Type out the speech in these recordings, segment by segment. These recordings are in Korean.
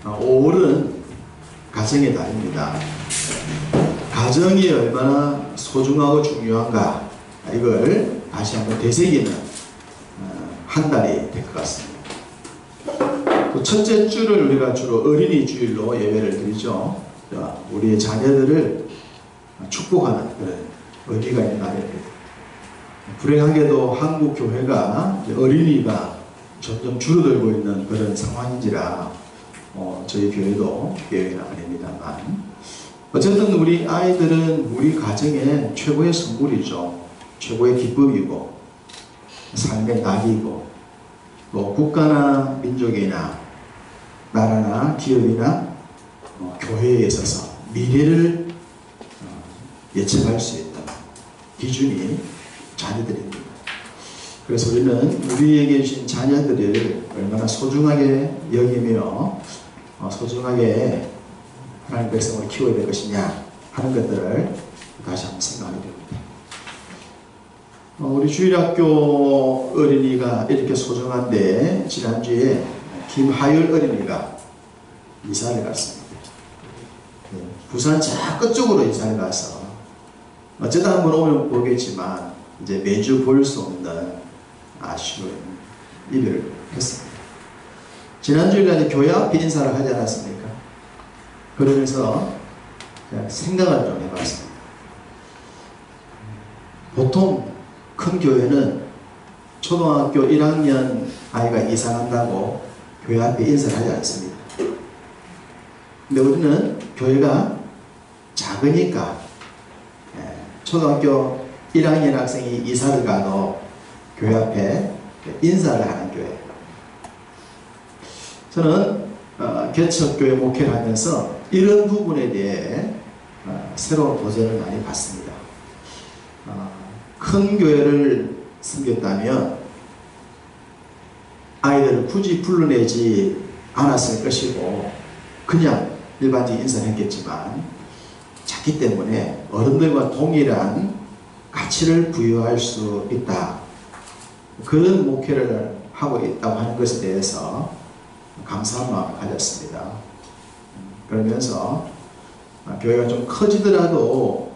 5월은 가정의 달입니다. 가정이 얼마나 소중하고 중요한가, 이걸 다시 한번 되새기는 한 달이 될 것 같습니다. 또 첫째 주를 우리가 주로 어린이 주일로 예배를 드리죠. 우리의 자녀들을 축복하는 그런 의미가 있는 날입니다. 불행하게도 한국 교회가 어린이가 점점 줄어들고 있는 그런 상황인지라 저희 교회도 예외는 아닙니다만, 어쨌든 우리 아이들은 우리 가정의 최고의 선물이죠. 최고의 기쁨이고 삶의 낙이고, 또 국가나 민족이나 나라나 기업이나 교회에 있어서 미래를 예측할 수 있는 기준이 자녀들입니다. 그래서 우리는 우리에게 주신 자녀들을 얼마나 소중하게 여기며 소중하게 하나님 백성을 키워야 될 것이냐 하는 것들을 다시 한번 생각하게 됩니다. 우리 주일학교 어린이가 이렇게 소중한데, 지난주에 김하율 어린이가 이사를 갔습니다. 부산 저 끝쪽으로 이사를 가서 어쩌다 한번 오면 보겠지만 이제 매주 볼 수 없는 아쉬운 일을 했습니다. 지난주에 교회 앞에 인사를 하지 않았습니까? 그러면서 생각을 좀 해봤습니다. 보통 큰 교회는 초등학교 1학년 아이가 이사 간다고 교회 앞에 인사를 하지 않습니다. 근데 우리는 교회가 작으니까 초등학교 1학년 학생이 이사를 가도 교회 앞에 인사를 하는 교회. 저는 개척교회 목회를 하면서 이런 부분에 대해 새로운 도전을 많이 받습니다. 큰 교회를 섬겼다면 아이들을 굳이 불러내지 않았을 것이고 그냥 일반적인 인사를 했겠지만, 작기 때문에 어른들과 동일한 가치를 부여할 수 있다, 그런 목회를 하고 있다고 하는 것에 대해서 감사한 마음을 가졌습니다. 그러면서 교회가 좀 커지더라도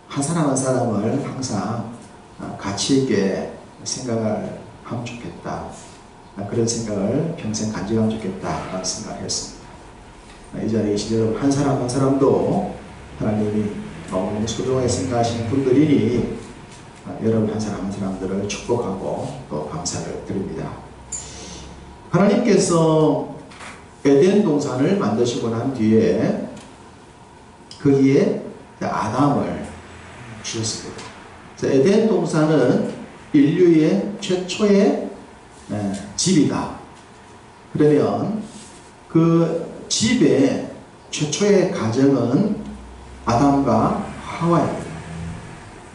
한 사람 한 사람을 항상 가치 있게 생각을 하면 좋겠다, 그런 생각을 평생 간직하면 좋겠다 라는 생각을 했습니다. 이 자리에 계신 여러분 한 사람 한 사람도 하나님이 너무 소중하게 생각하시는 분들이니 여러분 한 사람 한 사람들을 축복하고 또 감사를 드립니다. 하나님께서 에덴 동산을 만드시고 난 뒤에 거기에 아담을 주셨습니다. 에덴 동산은 인류의 최초의 집이다. 그러면 그 집의 최초의 가정은 아담과 하와입니다.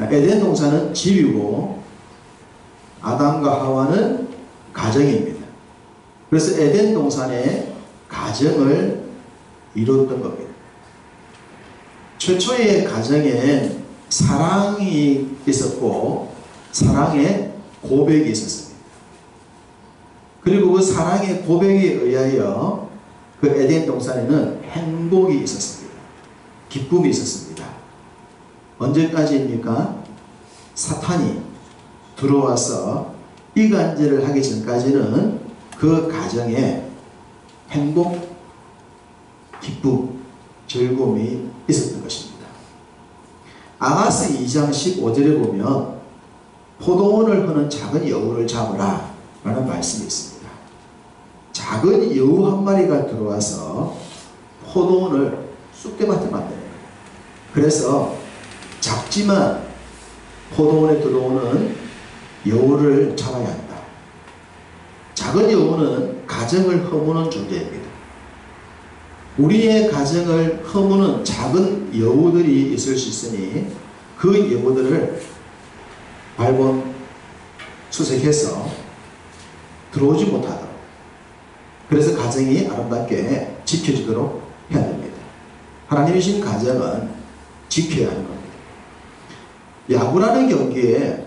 에덴 동산은 집이고 아담과 하와는 가정입니다. 그래서 에덴 동산의 가정을 이뤘던 겁니다. 최초의 가정엔 사랑이 있었고 사랑의 고백이 있었습니다. 그리고 그 사랑의 고백에 의하여 그 에덴 동산에는 행복이 있었습니다. 기쁨이 있었습니다. 언제까지입니까? 사탄이 들어와서 이간질을 하기 전까지는 그 가정에 행복, 기쁨, 즐거움이 있었던 것입니다. 아가스 2장 15절에 보면 포도원을 허는 작은 여우를 잡으라 라는 말씀이 있습니다. 작은 여우 한 마리가 들어와서 포도원을 쑥대밭에 만드는 거예요. 그래서 작지만 포도원에 들어오는 여우를 잡아야 한다. 작은 여우는 가정을 허무는 존재입니다. 우리의 가정을 허무는 작은 여우들이 있을 수 있으니 그 여우들을 발본 수색해서 들어오지 못하도록, 그래서 가정이 아름답게 지켜지도록 해야 됩니다. 하나님이 주신 가정은 지켜야 하는 겁니다. 야구라는 경기에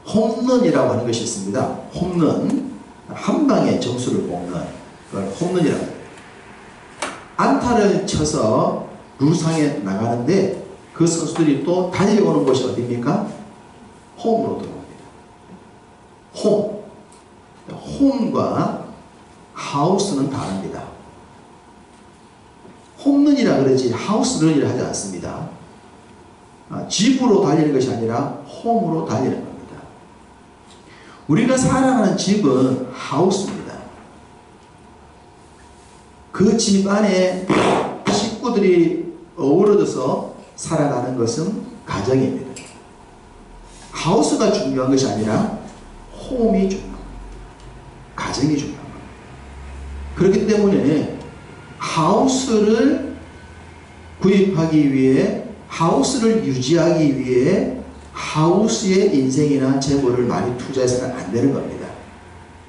홈런이라고 하는 것이 있습니다. 홈런, 한 방에 점수를 뽑는 걸 홈런이라고 합니다. 안타를 쳐서 루상에 나가는데 그 선수들이 또 달려오는 곳이 어디입니까? 홈으로 들어옵니다. 홈. 홈과 하우스는 다릅니다. 홈런이라 그러지 하우스런이라 하지 않습니다. 집으로 달리는 것이 아니라 홈으로 달리는 겁니다. 우리가 살아가는 집은 하우스입니다. 그 집 안에 식구들이 어우러져서 살아가는 것은 가정입니다. 하우스가 중요한 것이 아니라 홈이 중요합니다. 가정이 중요합니다. 그렇기 때문에 하우스를 구입하기 위해, 하우스를 유지하기 위해 하우스에 인생이나 재물을 많이 투자해서는 안 되는 겁니다.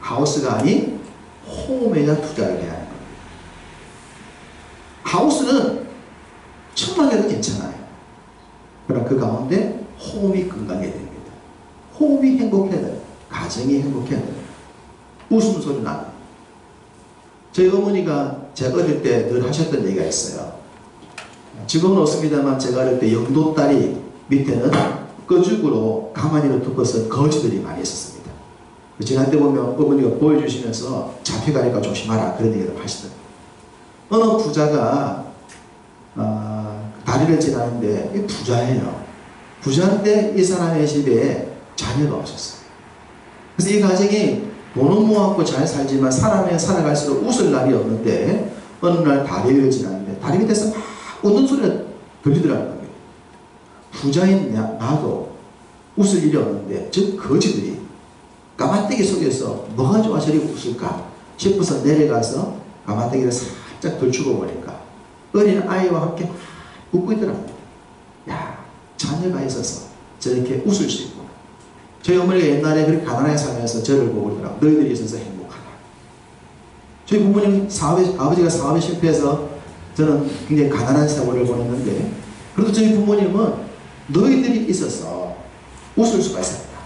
하우스가 아닌 홈에다 투자를 해야 하는 겁니다. 하우스는 천만 개도 괜찮아요. 그러나 그 가운데 홈이 건강해야 됩니다. 홈이 행복해야 돼요. 가정이 행복해야 돼요. 웃음소리 나는. 저희 어머니가 제가 어릴 때 늘 하셨던 얘기가 있어요. 지금은 없습니다만 제가 어릴 때 영도다리 밑에는 끄죽으로 가만히로 덮어서 거지들이 많이 있었습니다. 지날 때 보면 어머니가 보여주시면서 잡혀가니까 조심하라 그런 얘기를 하시더라고요. 어느 부자가 다리를 지나는데 이 부자예요. 부자인데 이 사람의 집에 자녀가 없었어요. 그래서 이 가정이 돈은 모았고 잘 살지만 사람이 살아갈수록 웃을 날이 없는데 어느 날 다리를 지나는데 다리 밑에서 막 웃는 소리가 들리더라는 겁니다. 부자인 나도 웃을 일이 없는데 저 거지들이 까마떼기 속에서 뭐가 좋아 저리 웃을까 싶어서 내려가서 까마떼기를 살짝 들추고 보니까 어린 아이와 함께 웃고 있더라고요. 야, 자녀가 있어서 저렇게 웃을 수 있구나. 저희 어머니가 옛날에 그렇게 가난하게 살면서 저를 보고 그러더라고요. 너희들이 있어서 행복하다. 저희 부모님 아버지가 사업에 실패해서 저는 굉장히 가난한 세월을 보냈는데 그래도 저희 부모님은 너희들이 있어서 웃을 수가 있었다.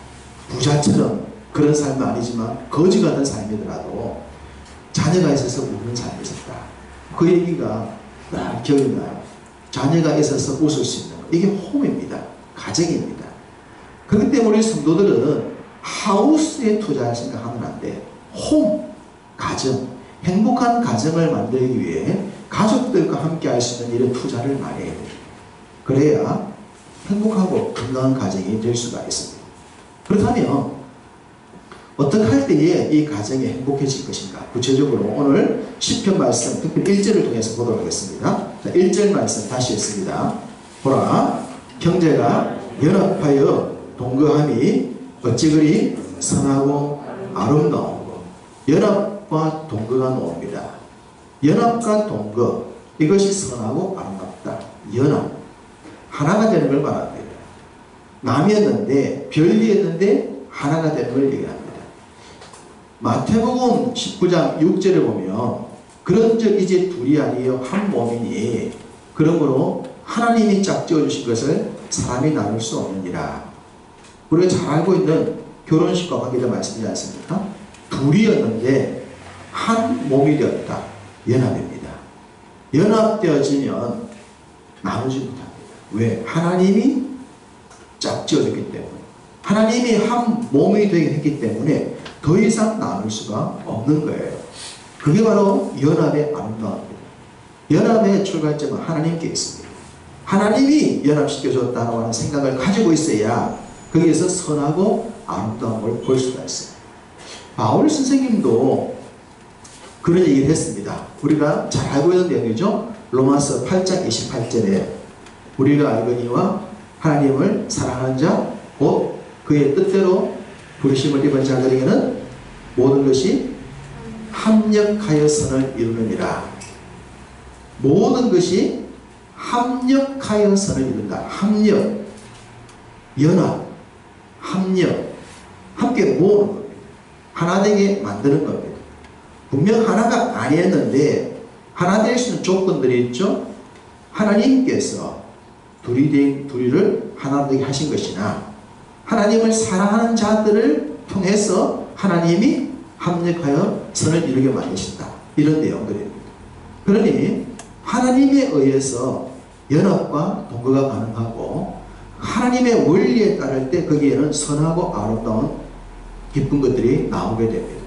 부자처럼 그런 삶은 아니지만 거지 같은 삶이더라도 자녀가 있어서 웃는 삶이 있었다. 그 얘기가 기억이 나요. 자녀가 있어서 웃을 수 있는 것. 이게 홈입니다. 가정입니다. 그렇기 때문에 우리 성도들은 하우스에 투자할 생각하면 안 돼. 홈, 가정, 행복한 가정을 만들기 위해 가족들과 함께 할 수 있는 이런 투자를 많이 해야 됩니다. 그래야 행복하고 건강한 가정이 될 수가 있습니다. 그렇다면 어떻게 할 때에 이 가정이 행복해질 것인가? 구체적으로 오늘 시편 말씀 특별히 1절을 통해서 보도록 하겠습니다. 자, 1절 말씀 다시 읽습니다. 보라, 형제가 연합하여 동거함이 어찌 그리 선하고 아름다운고. 연합과 동거가 나옵니다. 연합과 동거, 이것이 선하고 아름답다. 연합, 하나가 되는 걸 말합니다. 남이었는데 별이었는데 하나가 되는 걸 얘기합니다. 마태복음 19장 6절을 보면 그런즉 이제 둘이 아니요 한 몸이니 그러므로 하나님이 짝지어 주신 것을 사람이 나눌 수 없느니라. 우리가 잘 알고 있는 결혼식과 관계된 말씀이지 않습니까? 둘이었는데 한 몸이 되었다. 연합입니다. 연합되어지면 나누지 못합니다. 왜? 하나님이 짝지어졌기 때문에, 하나님이 한 몸이 되게 했기 때문에 더 이상 나눌 수가 없는 거예요. 그게 바로 연합의 아름다움입니다. 연합의 출발점은 하나님께 있습니다. 하나님이 연합시켜줬다고 하는 생각을 가지고 있어야 거기에서 선하고 아름다움을 볼 수가 있어요. 바울 선생님도 그런 얘기를 했습니다. 우리가 잘 알고 있는 내용이죠. 로마서 8장 28절에 우리가 알거니와 하나님을 사랑하는 자 곧 그의 뜻대로 부르심을 입은 자들에게는 모든 것이 합력하여 선을 이루느니라. 모든 것이 합력하여 선을 이룬다. 합력, 연합, 합력, 함께 모으는 겁니다. 하나 되게 만드는 겁니다. 분명 하나가 아니었는데 하나 될 수 있는 조건들이 있죠. 하나님께서 둘이를 하나 되게 하신 것이나 하나님을 사랑하는 자들을 통해서 하나님이 합력하여 선을 이루게 만드신다. 이런 내용들입니다. 그러니 하나님에 의해서 연합과 동거가 가능하고 하나님의 원리에 따를 때 거기에는 선하고 아름다운 기쁜 것들이 나오게 됩니다.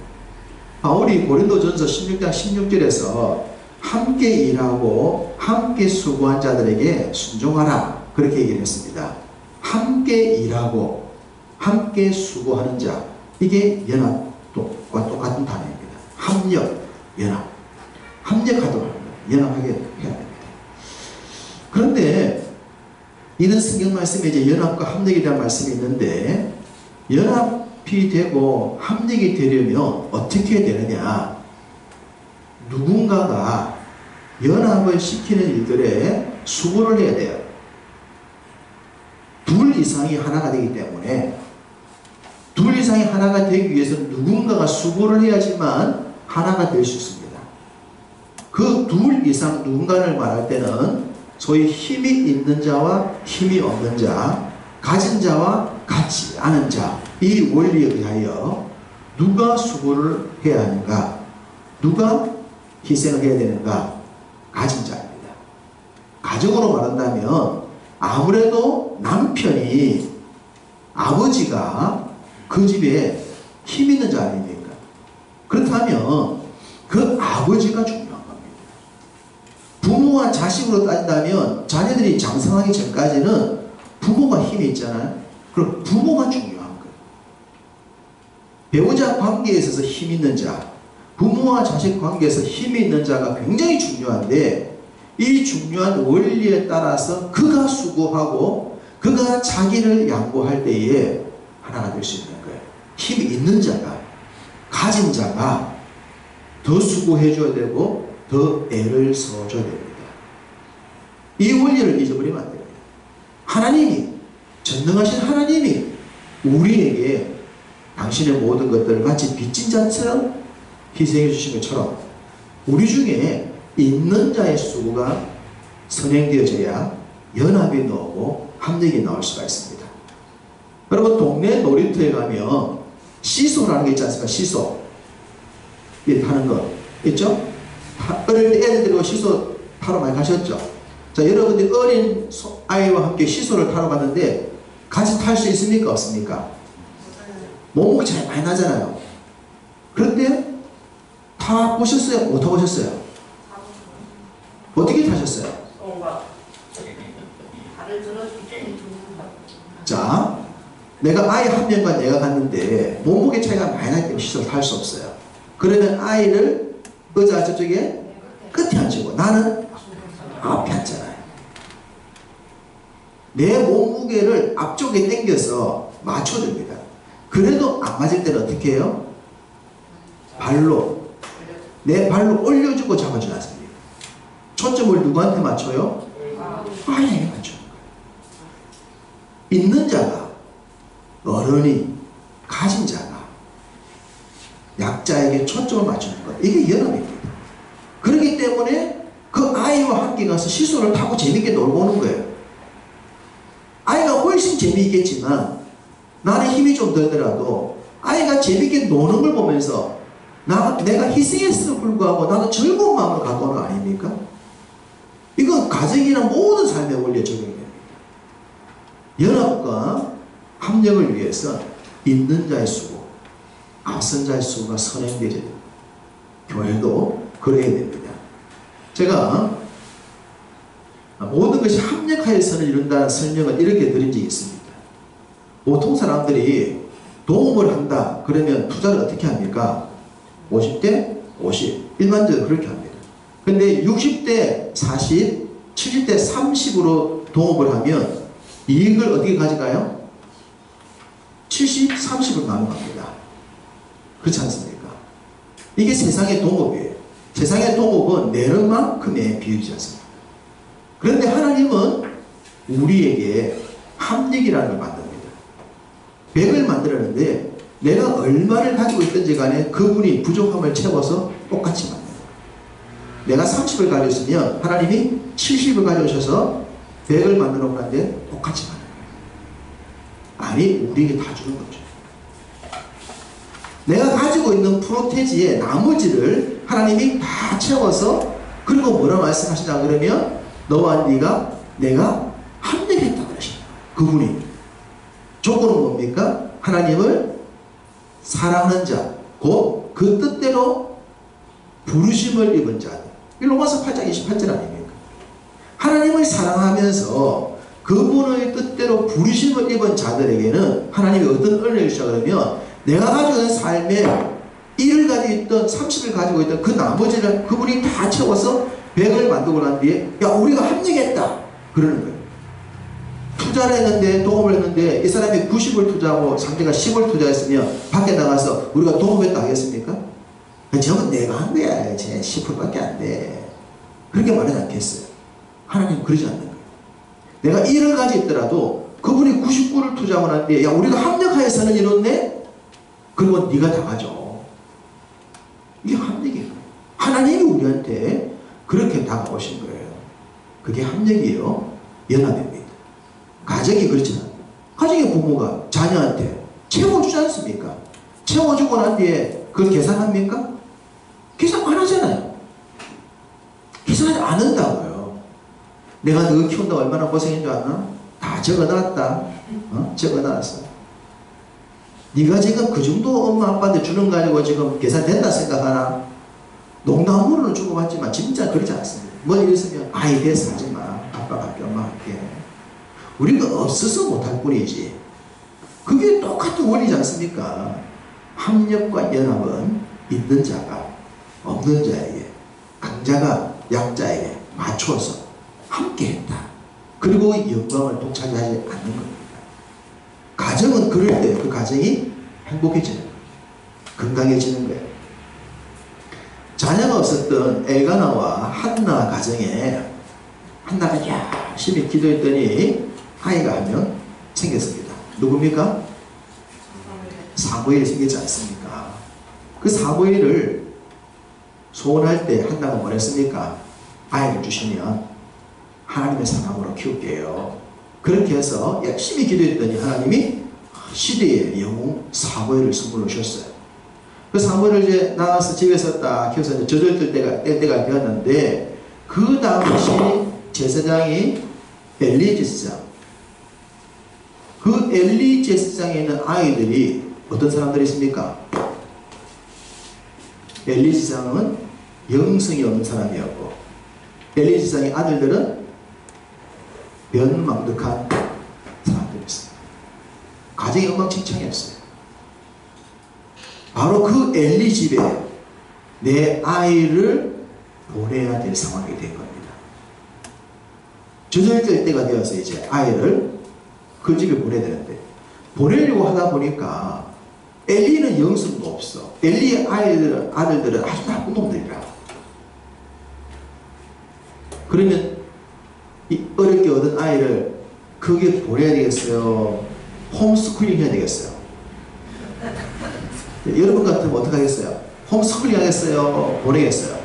바울이 고린도전서 16장 16절에서 함께 일하고 함께 수고한 자들에게 순종하라 그렇게 얘기를 했습니다. 함께 일하고 함께 수고하는 자, 이게 연합과 똑같은 단어입니다. 합력, 연합. 합력하도록 합니다. 연합하게 해야 됩니다. 그런데 이런 성경 말씀에 이제 연합과 합력에 대한 말씀이 있는데, 연합이 되고 합력이 되려면 어떻게 되느냐? 누군가가 연합을 시키는 일들에 수고를 해야 돼요. 둘 이상이 하나가 되기 때문에, 둘 이상이 하나가 되기 위해서는 누군가가 수고를 해야지만 하나가 될 수 있습니다. 그 둘 이상 누군가를 말할 때는 소위 힘이 있는 자와 힘이 없는 자, 가진 자와 갖지 않은 자, 이 원리에 의하여 누가 수고를 해야 하는가, 누가 희생을 해야 되는가? 가진 자입니다. 가정으로 말한다면 아무래도 남편이, 아버지가 그 집에 힘 있는 자 아닙니까? 그렇다면 그 아버지가 중요한 겁니다. 부모와 자식으로 따진다면 자녀들이 장성하기 전까지는 부모가 힘이 있잖아요. 그럼 부모가 중요한 거예요. 배우자 관계에 있어서 힘 있는 자, 부모와 자식 관계에서 힘이 있는 자가 굉장히 중요한데, 이 중요한 원리에 따라서 그가 수고하고 그가 자기를 양보할 때에 하나가 될 수 있는 거예요. 힘이 있는 자가, 가진 자가 더 수고해 줘야 되고 더 애를 써줘야 됩니다. 이 원리를 잊어버리면 안 됩니다. 하나님이, 전능하신 하나님이 우리에게 당신의 모든 것들을 마치 빚진 자처럼 희생해 주신 것처럼 우리 중에 있는 자의 수고가 선행되어져야 연합이 나오고 합력이 나올 수가 있습니다. 여러분, 동네 놀이터에 가면 시소라는 게 있지 않습니까? 시소. 타는 거 있죠? 어릴 때 애들하고 시소 타러 많이 가셨죠? 자, 여러분들이 어린 아이와 함께 시소를 타러 갔는데 같이 탈 수 있습니까? 없습니까? 몸무게 차이 많이 나잖아요. 그런데 타 보셨어요? 못 타보셨어요? 어떻게 타셨어요? 자, 내가 아이 한 명과 내가 갔는데 몸무게 차이가 많이 나기 때문에 시소를 탈 수 없어요. 그러면 아이를 의자 저쪽에 끝에 앉히고 나는 앞에 앉잖아요. 내 몸무게를 앞쪽에 당겨서 맞춰줍니다. 그래도 안 맞을 때는 어떻게 해요? 발로, 내 발로 올려주고 잡아주지 않습니까? 초점을 누구한테 맞춰요? 아이에게 맞춰요. 있는 자가, 어른이, 가진 자가 약자에게 초점을 맞추는 것, 이게 연합입니다. 그렇기 때문에 그 아이와 함께 가서 시소를 타고 재밌게 놀고 오는 거예요. 아이가 훨씬 재미있겠지만 나는 힘이 좀 들더라도 아이가 재밌게 노는 걸 보면서 내가 희생했음에도 불구하고 나도 즐거운 마음으로 갖고 오는 거 아닙니까? 이건 가정이나 모든 삶의 원리에 적용이 됩니다. 연합과 합력을 위해서 있는 자의 수고, 앞선 자의 수고가 선행되어야 됩니다. 교회도 그래야 됩니다. 제가 모든 것이 합력하여 선을 이룬다는 설명을 이렇게 드린 적이 있습니다. 보통 사람들이 도움을 한다 그러면 투자를 어떻게 합니까? 50대 50, 일반적으로 그렇게 합니다. 근데 60대 40, 70대 30으로 도움을 하면 이익을 어떻게 가져가요? 70, 30을 나눠갑니다. 그렇지 않습니까? 이게 세상의 동업이에요. 세상의 동업은 내는 만큼의 비율이지 않습니까? 그런데 하나님은 우리에게 합력이라는 걸 만듭니다. 100을 만들었는데 내가 얼마를 가지고 있든지 간에 그분이 부족함을 채워서 똑같이 만듭니다. 내가 30을 가지고 있으면 하나님이 70을 가져오셔서 100을 만들어 놓는데 똑같이 만듭니다. 아니, 우리에게 다 주는 거죠. 내가 가지고 있는 프로테지의 나머지를 하나님이 다 채워서 그리고 뭐라 말씀하시냐 그러면 너와 네가 내가 합력했다 그러십니다. 그분이 조건은 뭡니까? 하나님을 사랑하는 자, 곧 그 뜻대로 부르심을 입은 자들. 이 로마서 8장 28절 아닙니까? 하나님을 사랑하면서 그분의 뜻대로 부르심을 입은 자들에게는 하나님이 어떤 은혜를 주시냐 그러면 내가 가지고 있는 삶에 1을 가지고 있던 30을 가지고 있던 그 나머지를 그분이 다 채워서 100을 만들고 난 뒤에 야 우리가 합력했다 그러는 거예요. 투자를 했는데 동업을 했는데 이 사람이 90을 투자하고 상대가 10을 투자했으면 밖에 나가서 우리가 동업했다 하겠습니까? 저건 내가 한 거야. 제 10%밖에 안 돼. 그렇게 말하지 않겠어요. 하나님은 그러지 않는 거예요. 내가 1을 가지고 있더라도 그분이 99를 투자하고 난 뒤에 야 우리가 합력하여서는 이뤘네? 그러면 네가 다 가져. 이게 합력이에요. 하나님이 우리한테 그렇게 다가오신 거예요. 그게 합력이에요. 연합입니다. 가정이 그렇잖아요. 가정의 부모가 자녀한테 채워주지 않습니까? 채워주고 난 뒤에 그걸 계산합니까? 계산 안 하잖아요. 계산하지 않는다고요. 내가 너 키운다고 얼마나 고생인 줄 아나? 다 적어놨다. 적어놨어. 네가 지금 그 정도 엄마 아빠한테 주는 거 가지고 지금 계산된다 생각하나? 농담으로는 주고받지만 진짜 그러지 않습니다. 뭐 이랬으면 아이 됐어 하지마. 아빠가 할게 엄마 할게. 우리가 없어서 못할 뿐이지. 그게 똑같은 원리지 않습니까? 합력과 연합은 있는 자가 없는 자에게, 강자가 약자에게 맞춰서 함께했다. 그리고 영광을 독차지하지 않는 겁니다. 가정은 그럴 때 그 가정이 행복해지는 거예요. 건강해지는 거예요. 자녀가 없었던 엘가나와 한나 가정에 한나가 열심히 기도했더니 아이가 한 명 생겼습니다. 누굽니까? 사무엘이 생겼지 않습니까? 그 사무엘을 소원할 때 한나가 뭐랬습니까? 아이를 주시면 하나님의 사람으로 키울게요. 그렇게 해서 열심히 기도했더니 하나님이 시대의 영웅 사무엘을 선물로 주셨어요. 그 사무엘을 이제 나가서 집에서 딱 키워서 이제 젖을 뗄 때가 되었는데 그 당시 제사장이 엘리 제사장. 그 엘리 제사장에 있는 아이들이 어떤 사람들이 있습니까? 엘리 제사장은 영성이 없는 사람이었고 엘리 제사장의 아들들은 변망덕한 사람들이었습니다. 가정이 엉망진창이었어요. 바로 그 엘리 집에 내 아이를 보내야 될 상황이 된 겁니다. 저절될 때가 되어서 이제 아이를 그 집에 보내야 되는데 보내려고 하다 보니까 엘리는 영성도 없어. 엘리의 아들들은 아주 나쁜 놈들이라. 그러면 이 어렵게 얻은 아이를 거기에 보내야 되겠어요? 홈스쿨링 해야 되겠어요? 여러분 같으면 어떻게 하겠어요? 홈스쿨링 하겠어요? 보내겠어요?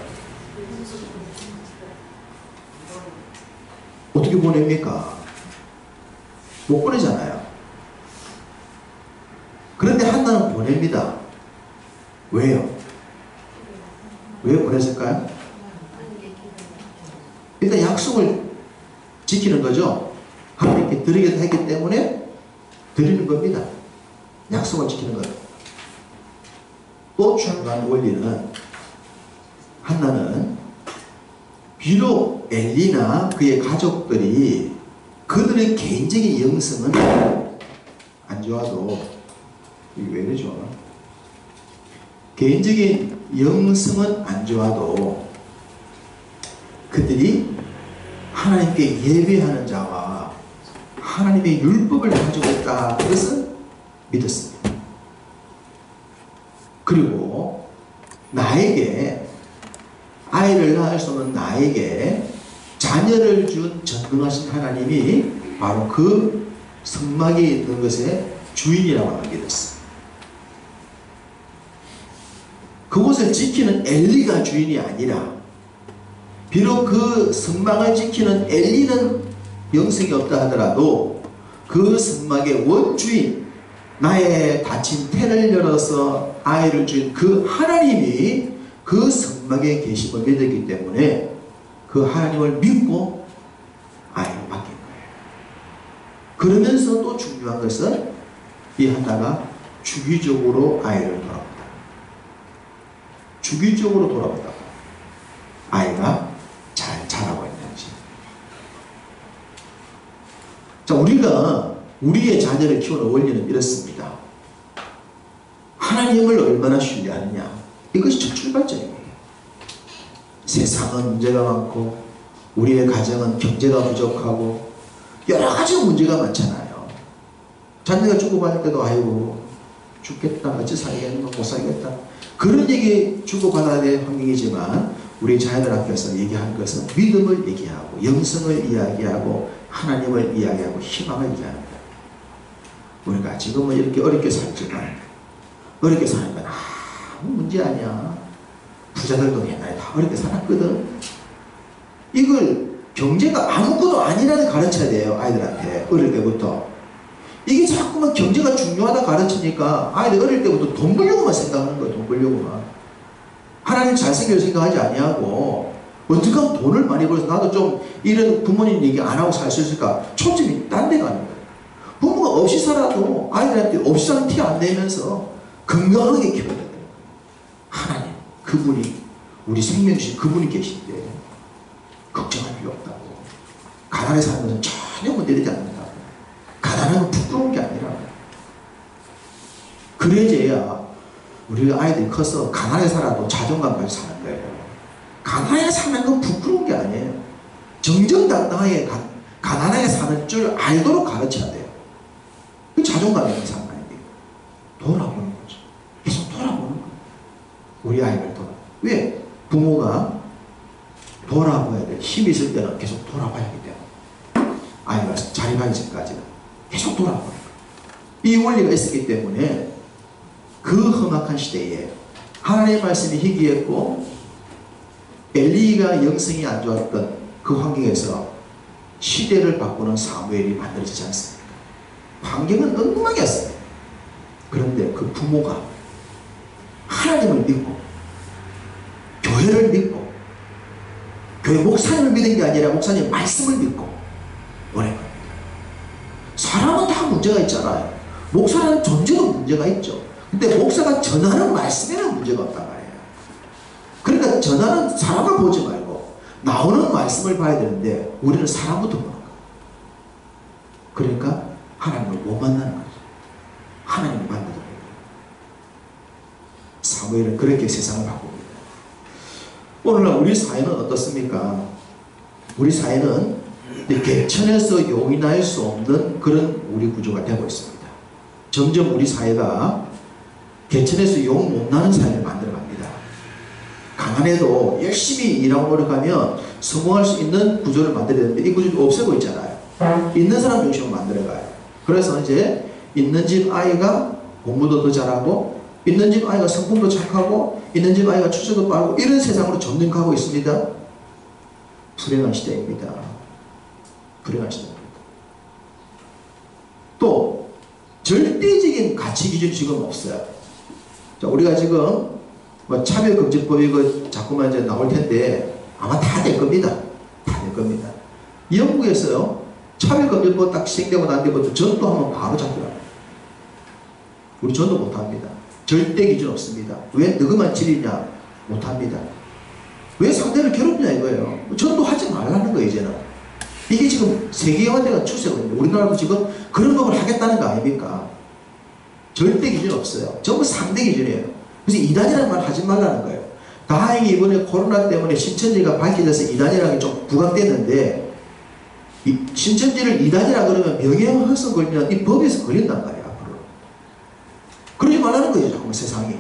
어떻게 보냅니까? 못 보내잖아요. 그런데 한나는 보냅니다. 왜요? 왜 보냈을까요? 일단 약속을 지키는 거죠. 하나님께 드리겠다 했기 때문에 드리는 겁니다. 약속을 지키는 거예요. 또 중요한 원리는 한나는 비록 엘리나 그의 가족들이 그들의 개인적인 영성은 안 좋아도 이게 왜 이러죠? 개인적인 영성은 안 좋아도 그들이 하나님께 예배하는 자와 하나님의 율법을 가지고 있다. 그것은 믿었습니다. 그리고 나에게 아이를 낳을 수 없는 나에게 자녀를 준 전능하신 하나님이 바로 그 성막에 있는 것의 주인이라고 하는 게 됐어요. 그곳을 지키는 엘리가 주인이 아니라 비록 그 성막을 지키는 엘리는 영성이 없다 하더라도 그 성막의 원주인 나의 닫힌 태를 열어서 아이를 준 그 하나님이 그 성막에 계심을 믿었기 때문에 그 하나님을 믿고 아이를 맡긴 거예요. 그러면서 또 중요한 것은 이 하나가 주기적으로 아이를 돌아본다. 주기적으로 돌아본다. 아이가 잘 자라고 있는지. 자, 우리가 우리의 자녀를 키우는 원리는 이렇습니다. 하나님을 얼마나 신뢰하느냐. 이것이 첫 출발점입니다. 세상은 문제가 많고 우리의 가정은 경제가 부족하고 여러 가지 문제가 많잖아요. 자녀가 주고받을 때도 아이고 죽겠다, 어찌 살겠노, 못 살겠다, 그런 얘기 주고받아야 될 환경이지만 우리 자녀들 앞에서 얘기하는 것은 믿음을 얘기하고 영성을 이야기하고 하나님을 이야기하고 희망을 이야기합니다. 우리가 지금은 이렇게 어렵게 살지만 어렵게 사는 건 아무 문제 아니야. 부자들도 옛날에 다 어렵게 살았거든. 이걸 경제가 아무것도 아니라는 가르쳐야 돼요. 아이들한테 어릴 때부터. 이게 자꾸만 경제가 중요하다 가르치니까 아이들 어릴 때부터 돈 벌려고만 생각하는 거예요. 돈 벌려고만. 하나님 잘생길 생각하지 아니하고 어떻게 하면 돈을 많이 벌어서 나도 좀 이런 부모님 얘기 안 하고 살 수 있을까? 초점이 딴 데 가는 거예요. 부모가 없이 살아도 아이들한테 없이 사는 티 안 내면서 건강하게 키워야 돼요. 하나님, 그분이 우리 생명 주신 그분이 계신데 걱정할 필요 없다고. 가난하게 사는 것은 전혀 문제되지 않는다고. 가난한 건 부끄러운 게 아니라. 그래야 우리 아이들이 커서 가난하게 살아도 자존감 가지고 사는 거예요. 가난하게 사는 건 부끄러운 게 아니에요. 정정당당하게 가난하게 사는 줄 알도록 가르쳐야 돼요. 그 자존감이 있는 사람 아닙니까? 돌아보는 거죠. 계속 돌아보는 거예요. 우리 아이를 왜? 부모가 돌아봐야 돼. 힘이 있을 때는 계속 돌아봐야 하기 때문에. 아이가 자립하기 전까지는 계속 돌아보는 거예요. 이 원리가 있었기 때문에 그 험악한 시대에 하나님의 말씀이 희귀했고 엘리가 영성이 안 좋았던 그 환경에서 시대를 바꾸는 사무엘이 만들어지지 않습니까? 환경은 엉망이었어요. 그런데 그 부모가 하나님을 믿고 교회를 믿고 교회 목사님을 믿은 게 아니라 목사님 말씀을 믿고 오래 갑니다. 사람은 다 문제가 있잖아요. 목사라는 존재도 문제가 있죠. 근데 목사가 전하는 말씀에는 문제가 없단 말이에요. 그러니까 전하는 사람을 보지 말고 나오는 말씀을 봐야 되는데 우리는 사람부터 보는 거예요. 그러니까 하나님을 못 만나는 거죠. 하나님을 만나도 돼요. 사무엘은 그렇게 세상을 바꿉니다. 오늘날 우리 사회는 어떻습니까? 우리 사회는 개천에서 용인할 수 없는 그런 우리 구조가 되고 있습니다. 점점 우리 사회가 개천에서 용 못 나는 사회를 만들어갑니다. 가난해도 열심히 일하고 노력하면 성공할 수 있는 구조를 만들어야 되는데 이 구조를 없애고 있잖아요. 있는 사람 중심으로 만들어가요. 그래서 이제 있는 집 아이가 공부도 더 잘하고 있는 집 아이가 성품도 착하고 있는 집 아이가 출세도 빠르고 이런 세상으로 점점 가고 있습니다. 불행한 시대입니다. 불행한 시대입니다. 또 절대적인 가치 기준이 지금 없어요. 자, 우리가 지금 뭐 차별금지법 이거 자꾸만 이제 나올 텐데 아마 다 될 겁니다. 다 될 겁니다. 영국에서요 차별금지법 딱 시행되고 난 뒤부터 전도하면 바로 잡혀요. 우리 전도 못합니다. 절대 기준 없습니다. 왜 너그만 지리냐? 못합니다. 왜 상대를 괴롭히냐 이거예요. 전도하지 말라는 거예요 이제는. 이게 지금 세계화되는 추세거든요. 우리나라도 지금 그런 법을 하겠다는 거 아닙니까? 절대 기준 없어요. 전부 상대 기준이에요. 그래서 이단이라는 말 하지 말라는 거예요. 다행히 이번에 코로나 때문에 신천지가 밝혀져서 이단이라는 게 좀 부각됐는데 이 신천지를 이단이라 그러면 명예훼손 걸리면 이 법에서 걸린단 말이에요. 앞으로. 그러지 말라는 거예요. 자꾸 세상이.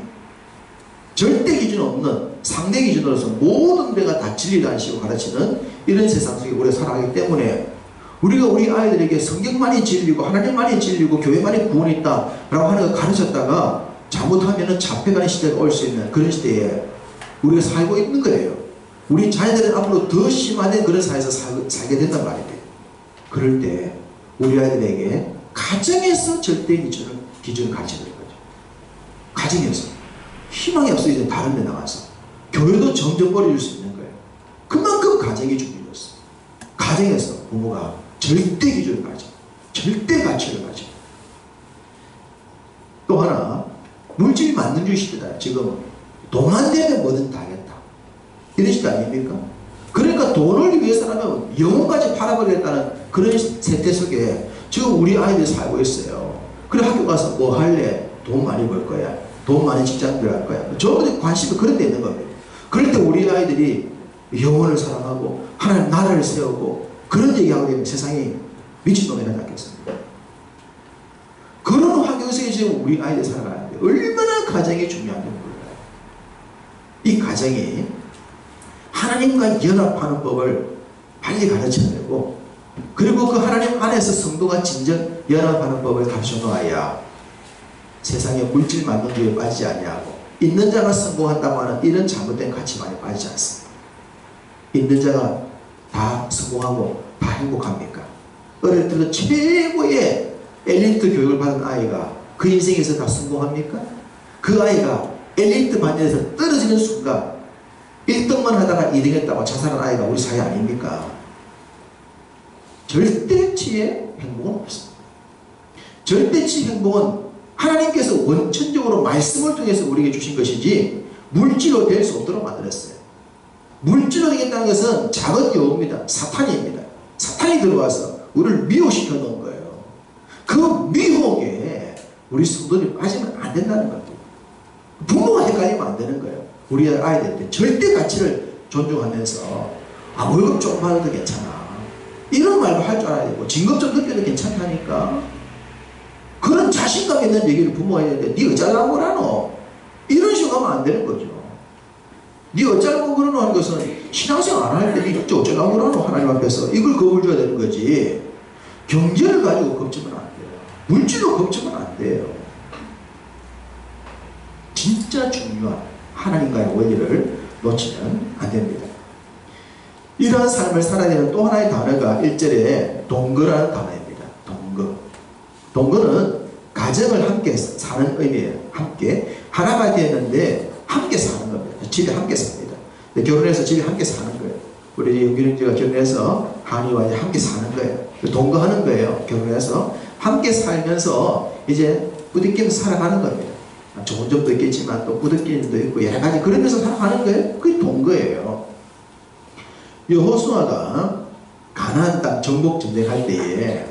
절대 기준 없는 상대 기준으로서 모든 데가 다 진리라는 식으로 가르치는 이런 세상 속에 우리가 살아가기 때문에 우리가 우리 아이들에게 성경만이 진리고 하나님만이 진리고 교회만이 구원이 있다 라고 하는 걸 가르쳤다가 잘못하면 잡혀가는 시대가 올 수 있는 그런 시대에 우리가 살고 있는 거예요. 우리 자녀들은 앞으로 더 심화된 그런 사회에서 살게 된단 말이에요. 그럴 때 우리 아이들에게 가정에서 절대 기준을 가르쳐야 되는 거죠. 가정에서. 희망이 없어 이제 다른 데 나가서. 교회도 점점 버려질 수 있는 거예요. 그만큼 가정이 중요했어. 가정에서 부모가 절대 기준을 가져. 절대 가치를 가져. 또 하나, 물질이 만능주의 시대다. 지금 돈만 되면 뭐든 다 하겠다. 이런 시대 아닙니까? 그러니까 돈을 위해서라면 영혼까지 팔아버리겠다는 그런 세태 속에 지금 우리 아이들이 살고 있어요. 그래 학교 가서 뭐 할래? 돈 많이 벌 거야. 돈 많이 직장 들어갈 거야. 저분들 관심이 그런 데 있는 겁니다. 그럴 때 우리 아이들이 영혼을 사랑하고 하나님 나라를 세우고 그런 얘기하고 되면 세상이 미친놈이라 낫겠습니다. 그런 환경에서 지금 우리 아이들이 살아가는데 얼마나 가정이 중요한지 몰라요. 이 가정이 하나님과 연합하는 법을 빨리 가르쳐야 되고, 그리고 그 하나님 안에서 성도가 진정 연합하는 법을 가르쳐 놓아야 세상에 물질 만능주의에 빠지지 아니하고, 있는 자가 성공한다고 하는 이런 잘못된 가치관에 빠지지 않습니다. 있는 자가 다 성공하고 다 행복합니까? 어릴 때부터 최고의 엘리트 교육을 받은 아이가 그 인생에서 다 성공합니까? 그 아이가 엘리트 반열에서 떨어지는 순간 1등만 하다가 2등 했다고 자살한 아이가 우리 사회 아닙니까? 절대치의 행복은 없습니다. 절대치 행복은 하나님께서 원천적으로 말씀을 통해서 우리에게 주신 것이지 물질로 될 수 없도록 만들었어요. 물질로 되겠다는 것은 작은 여우입니다. 사탄입니다. 사탄이 들어와서 우리를 미혹시켜 놓은 거예요. 그 미혹에 우리 성도들이 빠지면 안 된다는 겁니다. 부모가 헷갈리면 안 되는 거예요. 우리 아이들한테 절대 가치를 존중하면서 월급 좀 받아도 괜찮아. 이런 말도 할 줄 알아야 되고 진급 좀 느껴도 괜찮다니까. 그런 자신감 있는 얘기를 부모가 해야 되는데 니 어쩌려고 그러노? 이런 식으로 하면 안 되는 거죠. 니 어쩌려고 그러노 하는 것은 신앙생활 안 할 때 니 어쩌려고 그러노 하나님 앞에서 이걸 겁을 줘야 되는 거지. 경제를 가지고 겁주면 안 돼요. 물질로 겁주면 안 돼요. 진짜 중요한 하나님과의 원리를 놓치면 안 됩니다. 이러한 삶을 살아야 되는 또 하나의 단어가 1절에 동거라는 단어입니다. 동거. 동거는 가정을 함께 사는 의미예요. 함께. 하나가 되었는데 함께 사는 겁니다. 집에 함께 삽니다. 결혼해서 집에 함께 사는 거예요. 우리 영균형제가 결혼해서 한이와 함께 사는 거예요. 동거하는 거예요. 결혼해서 함께 살면서 이제 부딪히면서 살아가는 겁니다. 좋은 점도 있겠지만 또 부딪히는 점도 있고 여러 가지 그러면서 살아가는 거예요. 그게 동거예요. 여호수아가 가나안 땅 정복 전쟁할 때에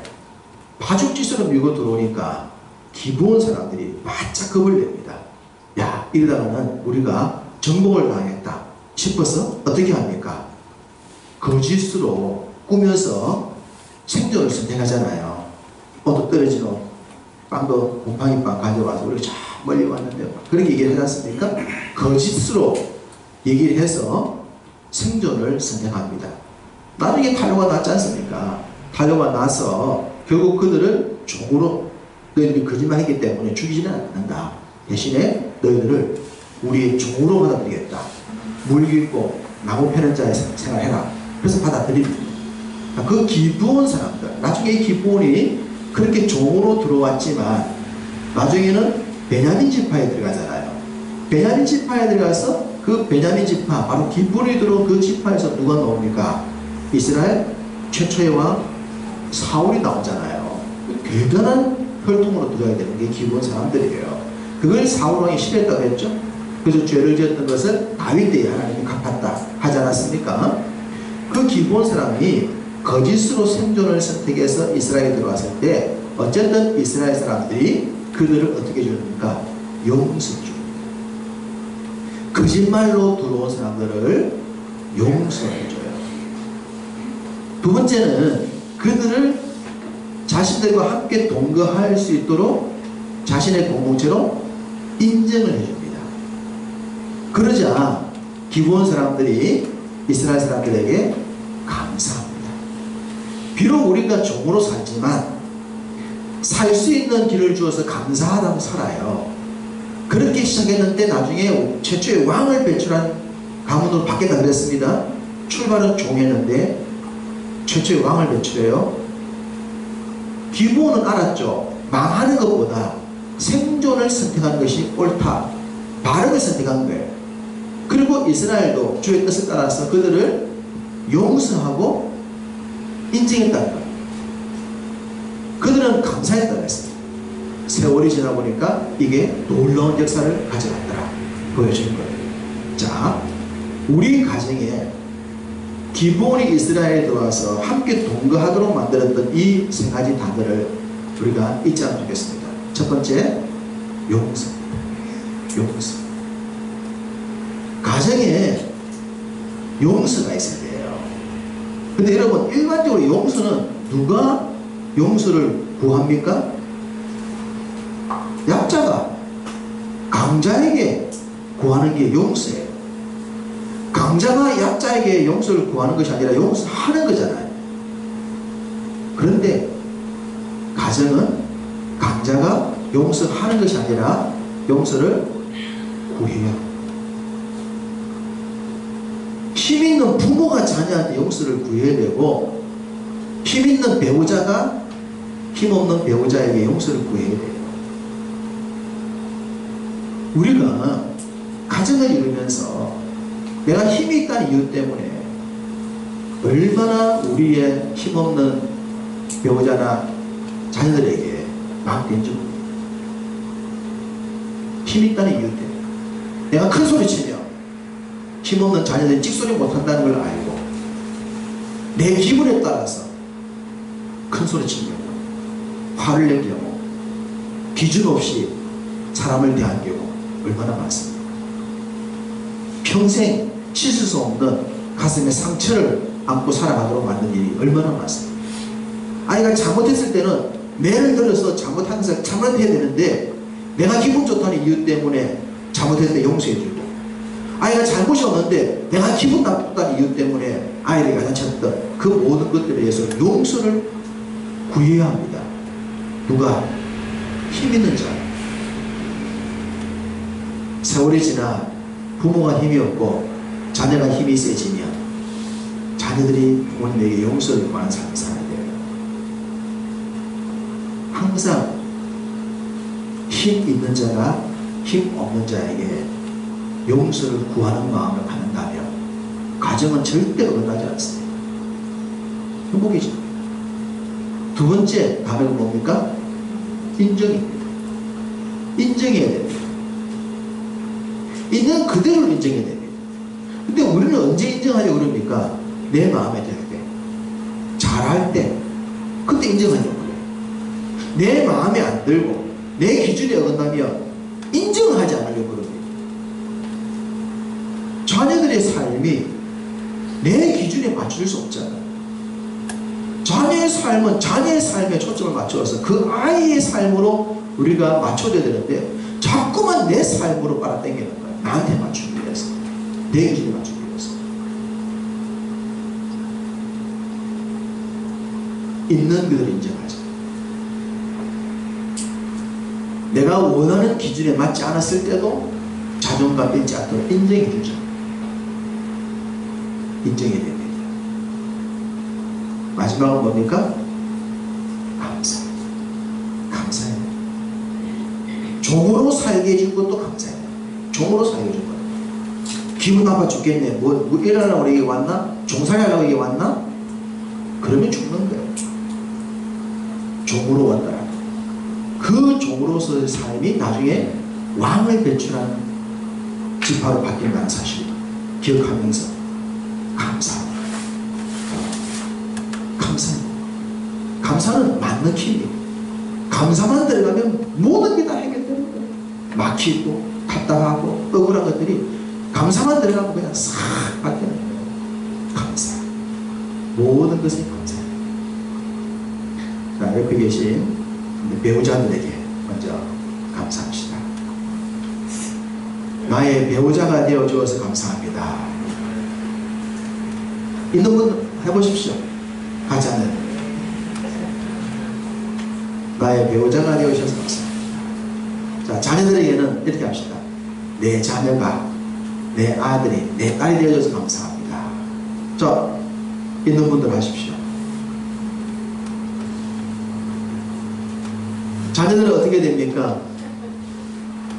파죽지수로 밀고 들어오니까 기브온 사람들이 바짝 겁을 냅니다. 야, 이러다가는 우리가 정복을 당했다 싶어서 어떻게 합니까? 거짓으로 꾸며서 생존을 선택하잖아요. 옷도 떨어진 옷, 빵도 곰팡이빵 가져와서 우리가 저 멀리 왔는데 그렇게 얘기를 하지 않습니까? 거짓으로 얘기를 해서 생존을 선택합니다. 나중에 탈로가 났지 않습니까? 탈로가 나서 결국 그들을 종으로 너희들이 거짓말했기 때문에 죽이지는 않는다. 대신에 너희들을 우리의 종으로 받아들이겠다. 물깃고 나무 패는 자의 생활해라. 그래서 받아들입니다. 그 기브온 사람들, 나중에 이 기브온이 그렇게 종으로 들어왔지만 나중에는 베냐민 지파에 들어가잖아요. 베냐민 지파에 들어가서 그 베냐민 지파, 바로 기브온이 들어온 그 지파에서 누가 나옵니까? 이스라엘 최초의 왕 사울이 나오잖아요. 대단한 혈통으로 들어야 되는 게 기브온 사람들이에요. 그걸 사울 왕이 싫어했다고 했죠. 그래서 죄를 지었던 것을 다윗 때에 하나님이 갚았다 하지 않았습니까? 그 기브온 사람이 거짓으로 생존을 선택해서 이스라엘에 들어왔을 때 어쨌든 이스라엘 사람들이 그들을 어떻게 해줍니까? 용서해 줍니다. 거짓말로 들어온 사람들을 용서해 줘요. 두 번째는 그들을 자신들과 함께 동거할 수 있도록 자신의 공동체로 인정을 해줍니다. 그러자 기브온 사람들이 이스라엘 사람들에게 감사합니다. 비록 우리가 종으로 살지만 살 수 있는 길을 주어서 감사하다고 살아요. 그렇게 시작했는데 나중에 최초의 왕을 배출한 가문으로 바뀌었다 그랬습니다. 출발은 종했는데 최초의 왕을 배출해요. 기브온은 알았죠. 망하는 것보다 생존을 선택하는 것이 옳다. 바른 걸 선택한 거예요. 그리고 이스라엘도 주의 뜻을 따라서 그들을 용서하고 인정했다는 거예요. 그들은 감사했다고 했어요. 세월이 지나 보니까 이게 놀라운 역사를 가져갔더라 보여주는 거예요. 자, 우리 가정에 기브온이 이스라엘에 들어와서 함께 동거하도록 만들었던 이 세 가지 단어를 우리가 잊지 않으면 좋겠습니다. 첫 번째, 용서. 용서. 가정에 용서가 있어야 돼요. 근데 여러분, 일반적으로 용서는 누가 용서를 구합니까? 약자가 강자에게 구하는 게 용서예요. 강자가 약자에게 용서를 구하는 것이 아니라 용서하는 거잖아요. 그런데 가정은 강자가 용서하는 것이 아니라 용서를 구해요. 힘 있는 부모가 자녀한테 용서를 구해야 되고, 힘 있는 배우자가 힘없는 배우자에게 용서를 구해야 돼요. 우리가 가정을 이루면서 내가 힘이 있다는 이유 때문에 얼마나 우리의 힘없는 배우자나 자녀들에게 막대죠. 힘이 있다는 이유 때문에 내가 큰 소리 치면 힘없는 자녀들이 찍소리 못한다는 걸 알고 내 기분에 따라서 큰 소리 치려고 화를 내려고 기준 없이 사람을 대한 경우 얼마나 많습니까? 평생 씻을 수 없는 가슴에 상처를 안고 살아가도록 만든 일이 얼마나 많습니까? 아이가 잘못했을 때는 매를 들어서 잘못하면서 잘못해야 되는데 내가 기분 좋다는 이유 때문에 잘못했을 때 용서해주고, 아이가 잘못이 없는데 내가 기분 나쁘다는 이유 때문에 아이를 야단쳤던 그 모든 것들에 대해서 용서를 구해야 합니다. 누가? 힘 있는 자. 세월이 지나 부모가 힘이 없고 자녀가 힘이 세지면 자녀들이 부모님에게 용서를 구하는 삶을 살아야 돼요. 항상 힘 있는 자가 힘 없는 자에게 용서를 구하는 마음을 갖는다면 가정은 절대 어긋나지 않습니다. 행복이죠. 두 번째 단어가 뭡니까? 인정입니다. 인정해야 됩니다. 있는 그대로 인정해야 됩니다. 근데 우리는 언제 인정하려고 그럽니까? 내 마음에 들 때, 잘할 때, 그때 인정하려고 그래요. 내 마음에 안 들고 내 기준에 어긋나면 인정을 하지 않으려고 그럽니다. 자녀들의 삶이 내 기준에 맞출 수 없잖아요. 자녀의 삶은 자녀의 삶에 초점을 맞춰서 그 아이의 삶으로 우리가 맞춰야 되는데 자꾸만 내 삶으로 빨아당기는 거예요. 나한테 맞추기 위해서, 내 기준에 맞추기 위해서. 있는 그대로 인정하자. 내가 원하는 기준에 맞지 않았을 때도 자존감 잃지 않도록 인정해 주자. 인정해야 됩니다. 마지막은 뭡니까? 감사. 감사해야 돼요. 종으로 살게 해준 것도 감사해요. 종으로 살게 해준 거예요. 기분 나빠 죽겠네. 뭐 일하려고 여기 왔나? 종살이하려고 여기 왔나? 그러면 죽는 거예요. 종으로 왔더라. 그 종으로서의 삶이 나중에 왕을 배출한 지파로 바뀐다는 사실 기억하면서 감사합니다. 감사합니다. 감사는 맞는 키입니다. 감사만 들어가면 모든 게 다 해결되는 거예요. 막히고 답답하고 억울한 것들이 감사만 들어가면 그냥 싹 바뀌는 거예요. 감사. 모든 것이 감사해요. 자, 옆에 계신 배우자들에게 먼저 감사합시다. 나의 배우자가 되어 주어서 감사합니다. 있는 분 해보십시오. 같이 하는 나의 배우자가 되어 주셔서 감사합니다. 자, 자녀들에게는 이렇게 합시다. 내 자녀가, 내 아들이, 내 딸이 되어 줘서 감사합니다. 자, 있는 분들 하십시오. 자녀들은 어떻게 됩니까?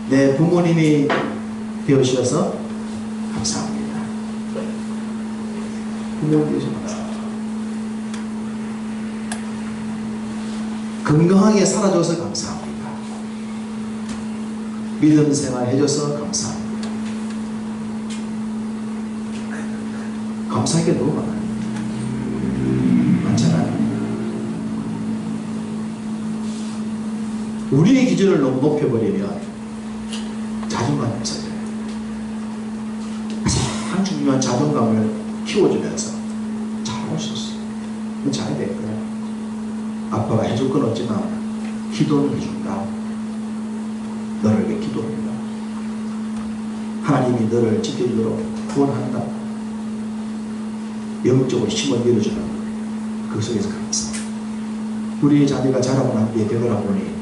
내 부모님이 되어주셔서 감사합니다. 부모님 되셨다. 건강하게 살아줘서 감사합니다. 믿음 생활 해줘서 감사합니다. 감사할 게 너무 많아요. 많잖아요. 우리의 기준을 너무 높여버리면 자존감이 없어져요. 가장 중요한 자존감을 키워주면서 잘할 수 있어요. 그건 잘해야 될 거예요. 아빠가 해줄 건 없지만 기도는 해준다. 너를 위해 기도합니다. 하나님이 너를 지켜주도록 구원한다. 영적으로 힘을 밀어주는 그 속에서 감사. 우리 자녀가 자라고 난 뒤에 되돌아보니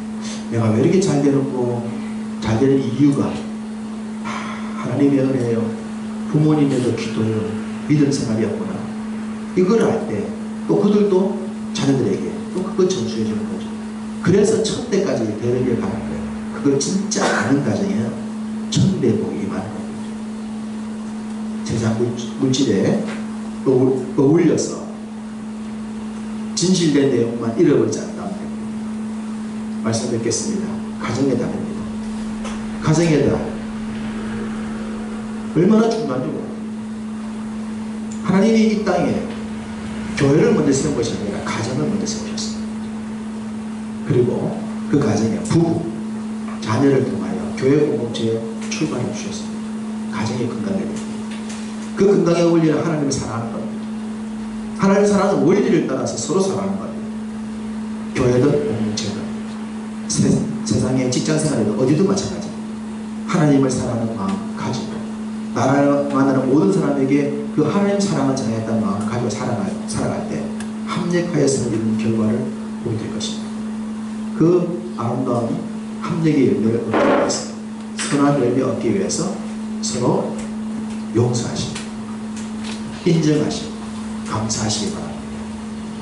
내가 왜 이렇게 잘 되는고, 잘 되는 이유가 하나님의 은혜요, 부모님의 기도요, 믿음 생활이었구나. 이걸 알 때 또 그들도 자녀들에게 또 그걸 전수해 주는 거죠. 그래서 천대까지 되는 길 가는 거예요. 그걸 진짜 아는 가정에 천대 복이 많은 거죠. 세상 물질에 어울려서 진실된 내용만 잃어버리지 않는다. 말씀 뵙겠습니다. 가정의 달입니다. 가정의 달 얼마나 중요한지 모릅니다. 하나님이 이 땅에 교회를 먼저 세운 것이 아니라 가정을 먼저 세우셨습니다. 그리고 그 가정에 부부, 자녀를 통하여 교회 공동체에 출발해 주셨습니다. 가정이 건강해야 됩니다. 그 건강의 원리는 하나님을 사랑하는 겁니다. 하나님을 사랑하는 원리를 따라서 서로 사랑하는 겁니다. 교회든 공동체든 세상의 직장생활에도 어디도 마찬가지입니다. 하나님을 사랑하는 마음 가지고 나를 만나는 모든 사람에게 그 하나님 사랑을 전하겠다는 마음을 가지고 살아갈 때 합력하여서 이루는 결과를 보게 될 것입니다. 그 아름다운 합력의 열매를 얻기 위해서, 선한 열매 얻기 위해서 서로 용서하시고 인정하시고 감사하시기 바랍니다.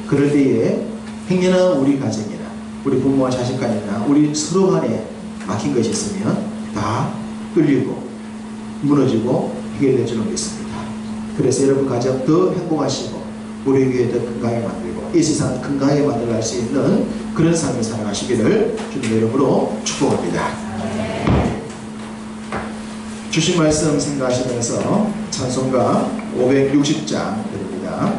그럴 때에 행여나 우리 가정이나 우리 부모와 자식 간이나 우리 서로 간에 막힌 것이 있으면 다 끌리고 무너지고 해결될 줄 믿습니다. 그래서 여러분 가정 더 행복하시고 우리 교회 더 건강하게 만들고 이 세상을 건강하게 만들어갈 수 있는 그런 삶을 살아가시기를 주님의 이름으로 축복합니다. 주신 말씀 생각하시면서 찬송가 560장 드립니다.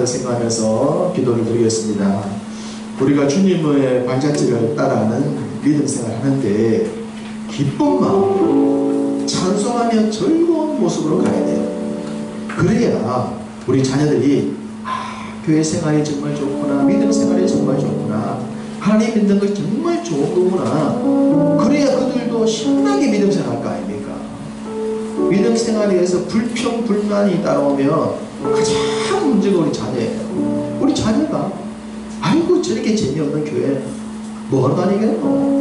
생각하면서 기도를 드리겠습니다. 우리가 주님의 발자취를 따라하는 믿음 생활을 하는데 기쁜 마음으로 찬송하며 즐거운 모습으로 가야 돼요. 그래야 우리 자녀들이 교회 생활이 정말 좋구나, 믿음 생활이 정말 좋구나, 하나님 믿는 거 정말 좋은 거구나. 그래야 그들도 신나게 믿음 생활할 거 아닙니까? 믿음 생활에 의해서 불평, 불만이 따라오면 가장 문제가 우리 자녀예요. 우리 자녀가 아이고 저렇게 재미없는 교회 뭐하러 다니겠노?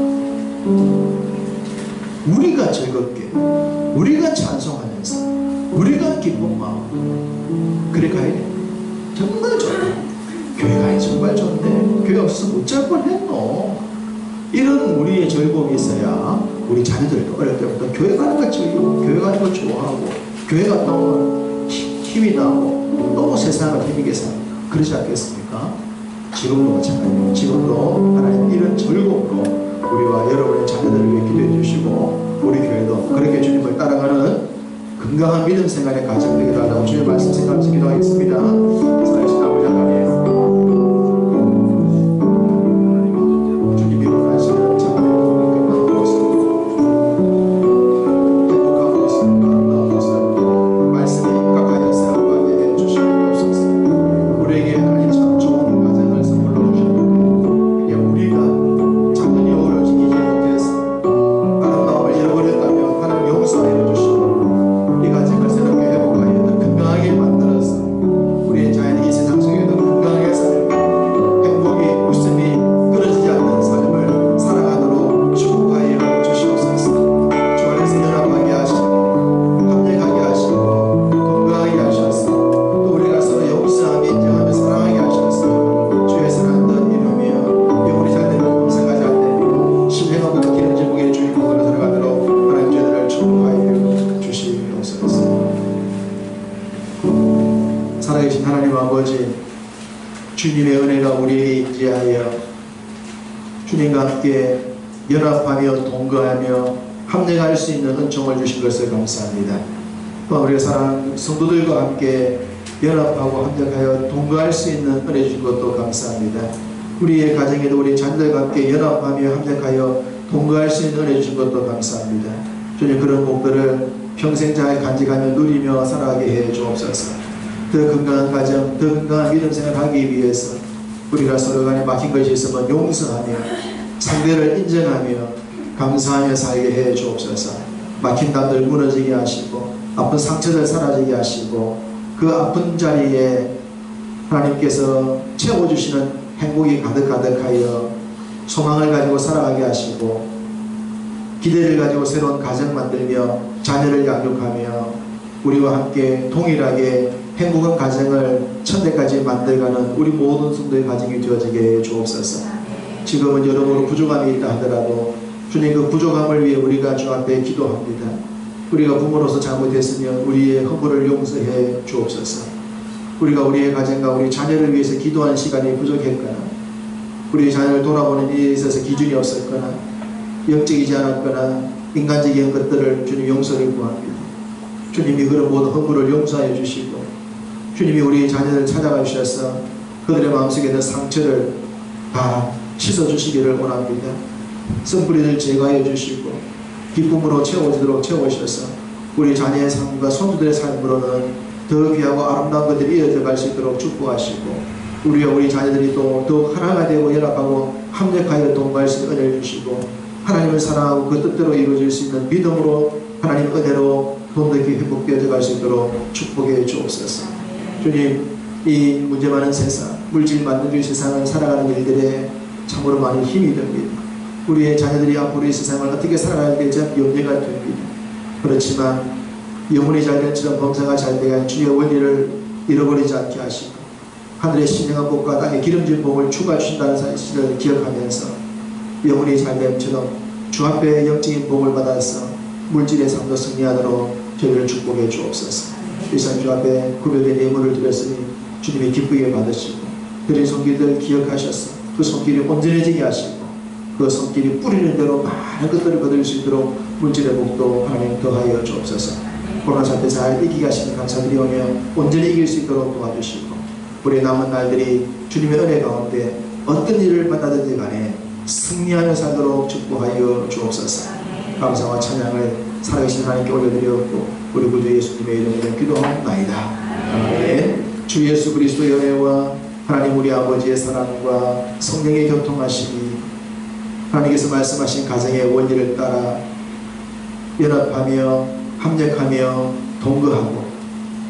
우리가 즐겁게, 우리가 찬송하면서, 우리가 기쁜 마음 그래 가야 돼. 정말 좋네. 교회 가야 정말 좋네. 교회 없어서 못 잘 뻔했노. 이런 우리의 즐거움이 있어야 우리 자녀들도 어릴 때부터 교회 가는 거 즐기고, 교회 가는 거 좋아하고, 교회 갔다 오면 힘이 나고 너무 세상을 힘있게 삽니다. 그러지 않겠습니까? 지금도 마찬가지예요. 지금도 하나님 이런 즐거움으로 우리와 여러분의 자녀들을 위해 기도해 주시고, 우리 교회도 그렇게 주님을 따라가는 건강한 믿음 생활의 가정 되기도 하다고 주님의 말씀 생각하면서 기도하겠습니다. 살아계신 아버지 하나님, 주님이 원하시는 자녀들의 건강한 모습, 행복한 모습, 아름다운 모습 말씀이 입각하여서 함께 해주시옵소서. 우리에게 하나님 참 좋은 가정을 선물로 주시고, 그냥 우리가 자녀이 어려지기 못해서 아름다움을 잃어버렸다면 하나님 용서해 주시고, 이 가정을 새롭게 회복하여 더 건강하게 만들어서 우리의 자연이 이 세상 속에 더 건강하게 살고 행복이, 웃음이 끊어지지 않는 삶을 살아가도록 축복하여 주시옵소서. 주 안에서 연합하게 하시고 합력하게 하시고 건강하게 하셔서 또 우리가 서로 용서하며 인정하며 사랑하게 하셔서 주의 선한 뜻 이루며 영혼이 잘되는 공생하지 않는 신령하고 기름진 복의 주인공으로 살아가도록 하나님 저희들을 축복하여 주시옵소서. 살아계신 하나님 아버지, 주님의 은혜가 우리에게 임재하여 주님과 함께 연합하며 동거하며 합력할 수 있는 은총을 주신 것을 감사합니다. 또한 우리가 사랑하는 성도들과 함께 연합하고 합력하여 동거할 수 있는 은혜 주신 것도 감사합니다. 우리의 가정에도 우리 자녀들과 함께 연합하며 합력하여 동거할 수 있는 은혜 주신 것도 감사합니다. 주님, 그런 복들을 평생 잘 간직하며 누리며 살아가게 해 주옵소서. 더 건강한 가정, 더 건강한 믿음 생활을 하기 위해서 우리가 서로 간에 막힌 것이 있으면 용서하며 상대를 인정하며 감사하며 살게 해 주옵소서. 막힌 담들 무너지게 하시고 아픈 상처들 사라지게 하시고 그 아픈 자리에 하나님께서 채워주시는 행복이 가득가득하여 소망을 가지고 살아가게 하시고 기대를 가지고 새로운 가정 만들며 자녀를 양육하며 우리와 함께 동일하게 행복한 가정을 천대까지 만들어가는 우리 모든 성도의 가정이 되어지게 해 주옵소서. 지금은 여러모로 부족함이 있다 하더라도 주님, 그 부족함을 위해 우리가 주 앞에 기도합니다. 우리가 부모로서 잘못했으면 우리의 허물을 용서해 주옵소서. 우리가 우리의 가정과 우리 자녀를 위해서 기도하는 시간이 부족했거나 우리의 자녀를 돌아보는 일에 있어서 기준이 없었거나 영적이지 않았거나 인간적인 것들을 주님 용서를 구합니다. 주님이 그런 모든 허물을 용서하여 주시고 주님이 우리 자녀를 찾아가 주셔서 그들의 마음속에 있는 상처를 다 씻어주시기를 원합니다. 쓴뿌리를 제거하여 주시고 기쁨으로 채워지도록 채우셔서 우리 자녀의 삶과 손주들의 삶으로는 더 귀하고 아름다운 것들이 이어져 갈 수 있도록 축복하시고 우리와 우리 자녀들이 또 더욱 하나가 되고 연합하고 합력하여 동거할 수 있는 은혜를 주시고 하나님을 사랑하고 그 뜻대로 이루어질 수 있는 믿음으로 하나님 은혜로 돈독히 회복되어져 갈 수 있도록 축복해 주옵소서. 주님, 이 문제 많은 세상, 물질 만능주의 세상을 살아가는 일들에 참으로 많이 힘이 듭니다. 우리의 자녀들이 앞으로 이 세상을 어떻게 살아가야 될지 염려가 됩니다. 그렇지만 영혼이 잘된 처럼 범사가 잘되게 하는 주의 원리를 잃어버리지 않게 하시고 하늘의 신령한 복과 땅의 기름진 복을 추가해 주신다는 사실을 기억하면서 영혼이 잘됨처럼 주 앞에 영적인 복을 받아서 물질의 삶도 승리하도록 저희를 축복해 주옵소서. 이 시간 주 앞에 구별된 예물을 드렸으니 주님이 기쁘게 받으시고 드린 손길들 기억하셔서 그 손길이 온전해지게 하시고 그 손길이 뿌리는 대로 많은 것들을 거둘 수 있도록 물질의 복도 하나님 더하여 주옵소서. 코로나 사태 잘 이기게 하시는 감사드리오며 온전히 이길 수 있도록 도와주시고 우리 남은 날들이 주님의 은혜 가운데 어떤 일을 만나든지 간에 승리하며 살도록 축복하여 주옵소서. 감사와 찬양을 살아계신 하나님께 올려드렸고 우리 구주 예수님의 이름으로 기도하옵나이다. 아멘. 주 예수 그리스도의 은혜와 하나님 우리 아버지의 사랑과 성령의 교통하심이 하나님께서 말씀하신 가정의 원리를 따라 연합하며 합력하며 동거하고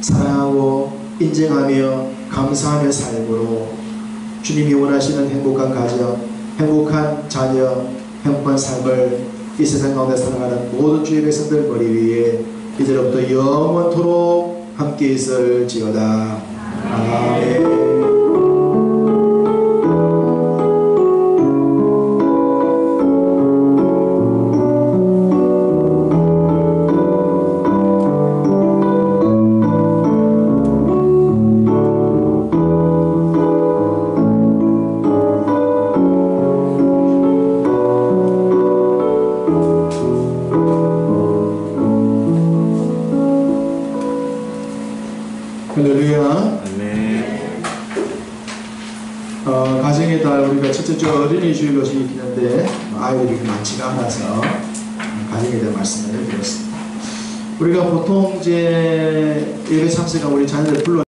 사랑하고 인정하며 감사하며 살므로 주님이 원하시는 행복한 가정, 행복한 자녀, 행복한 삶을 이 세상 가운데 살아가는 모든 주의 백성들 머리 위에 이제로부터 영원토록 함께 있을지어다. 아멘. 할렐루야. 가정의 달 우리가 첫째 주 어린이 주일로 지키는데 아이들이 많지가 않아서 가정에 대한 말씀을 드렸습니다. 우리가 보통 이제 예배 참석한 우리 자녀들 불러